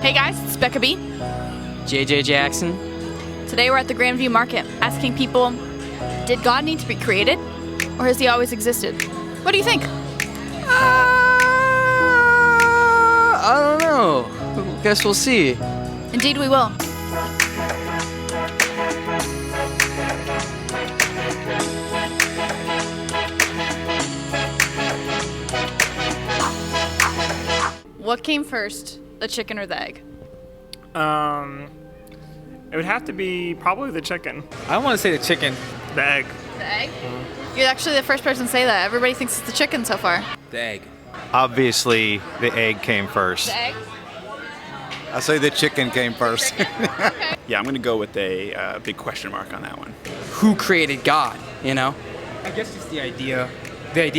Hey guys, it's Becca B. JJ Jaxon. Today we're at the Grandview Market asking people, did God need to be created or has he always existed? What do you think? I don't know. Guess we'll see. Indeed we will. What came first, the chicken or the egg? It would have to be probably the chicken. I want to say the chicken. The egg. The egg? You're actually the first person to say that. Everybody thinks it's the chicken so far. The egg. Obviously, the egg came first. The egg? I say the chicken came first. Okay. Yeah, I'm going to go with a big question mark on that one. Who created God, you know? I guess it's the idea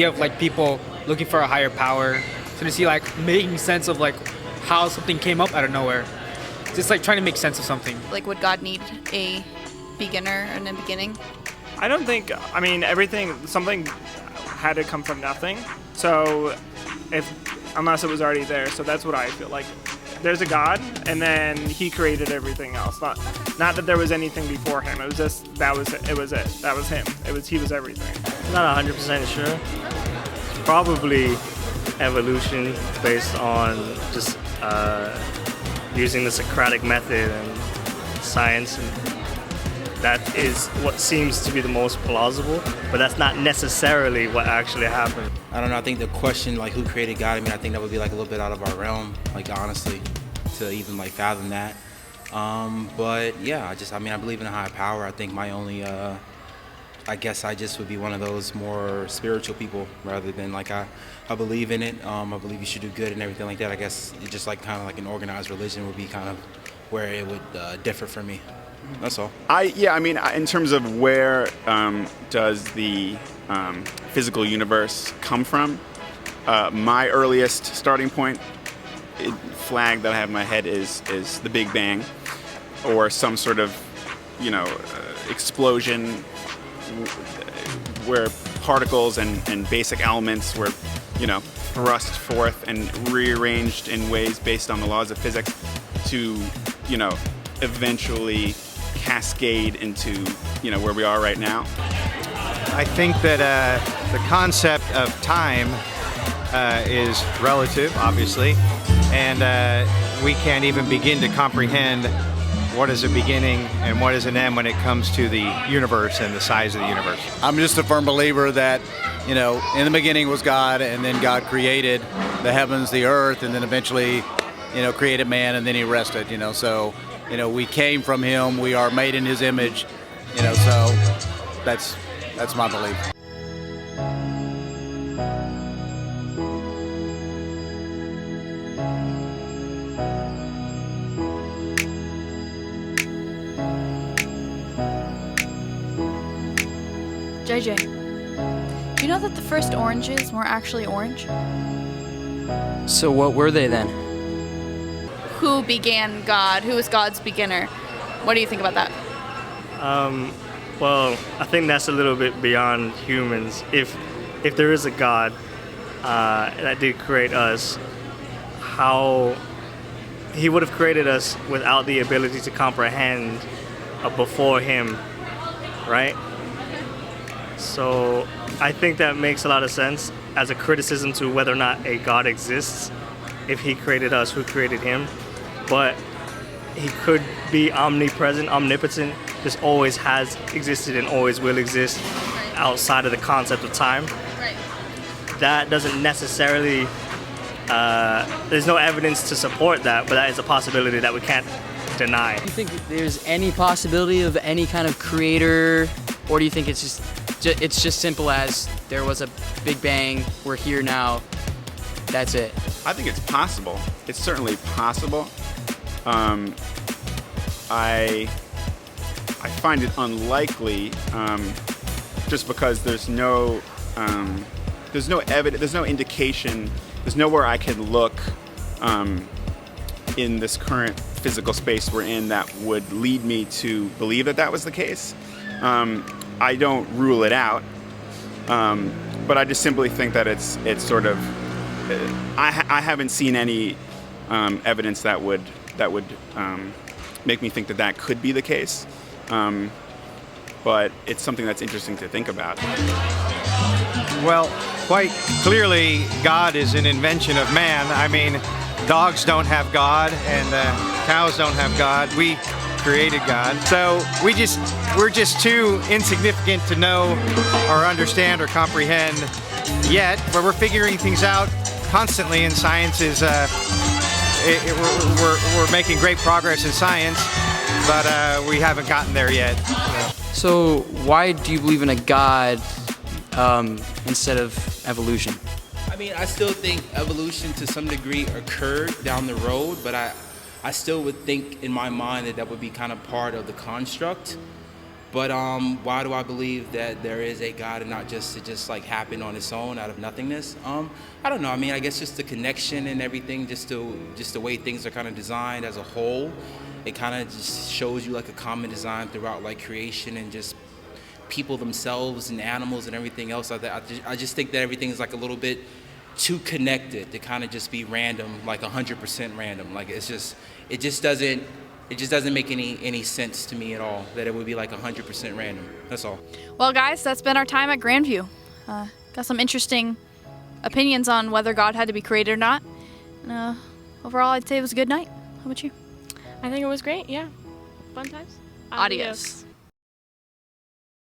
of like people looking for a higher power. So to see like making sense of like how something came up out of nowhere. Just like trying to make sense of something. Like, would God need a beginner and a beginning? I don't think, I mean, something had to come from nothing. So, unless it was already there. So that's what I feel like. There's a God, and then he created everything else. Not that there was anything before him. It was just, that was it. It was it. That was him. He was everything. Not 100% sure. Probably evolution based on just using the Socratic method and science, and that is what seems to be the most plausible, but that's not necessarily what actually happened. I don't know, I think the question like who created God, I mean I think that would be like a little bit out of our realm, like honestly, to even like fathom that. But yeah, I believe in a higher power. I think my only I guess I just would be one of those more spiritual people rather than like I believe in it. I believe you should do good and everything like that. I guess it just like kind of like an organized religion would be kind of where it would differ for me. That's all. In terms of where does the physical universe come from, my earliest starting point flag that I have in my head is the Big Bang, or some sort of explosion where particles and basic elements were thrust forth and rearranged in ways based on the laws of physics to eventually cascade into where we are right now. I think that the concept of time is relative, obviously, and we can't even begin to comprehend what is a beginning and what is an end when it comes to the universe and the size of the universe. I'm just a firm believer that, in the beginning was God, and then God created the heavens, the earth, and then eventually, created man, and then he rested, So, we came from him, we are made in his image, so that's my belief. JJ, do you know that the first oranges were actually orange? So what were they then? Who began God? Who was God's beginner? What do you think about that? Well, I think that's a little bit beyond humans. If there is a God that did create us, how he would have created us without the ability to comprehend before him, right? So I think that makes a lot of sense as a criticism to whether or not a God exists. If he created us, who created him? But he could be omnipresent, omnipotent, just always has existed and always will exist outside of the concept of time. Right. That doesn't necessarily, there's no evidence to support that, but that is a possibility that we can't deny. Do you think there's any possibility of any kind of creator, or do you think it's just simple as there was a Big Bang, we're here now, that's it? I think it's possible. It's certainly possible. I find it unlikely, just because there's no evidence, there's no indication, there's nowhere I can look in this current physical space we're in that would lead me to believe that was the case. I don't rule it out, but I just simply think that it's sort of, I haven't seen any evidence that would make me think that that could be the case. But it's something that's interesting to think about. Well, quite clearly, God is an invention of man. I mean, dogs don't have God, and cows don't have God. We created God. So we're just too insignificant to know or understand or comprehend yet, but we're figuring things out constantly, and science is, we're making great progress in science, but we haven't gotten there yet. So why do you believe in a God instead of evolution? I mean, I still think evolution to some degree occurred down the road, but I still would think in my mind that would be kind of part of the construct. But why do I believe that there is a God and not just it just like happened on its own out of nothingness? I don't know. I mean, I guess just the connection and everything, just the way things are kind of designed as a whole. It kind of just shows you like a common design throughout like creation and just people themselves and animals and everything else. I just think that everything is like a little bit too connected to kind of just be random, like 100% random. Like it just doesn't make any sense to me at all that it would be like 100% random. That's all. Well, guys, that's been our time at Grandview. Got some interesting opinions on whether God had to be created or not. Overall, I'd say it was a good night. How about you? I think it was great, yeah. Fun times. Adios.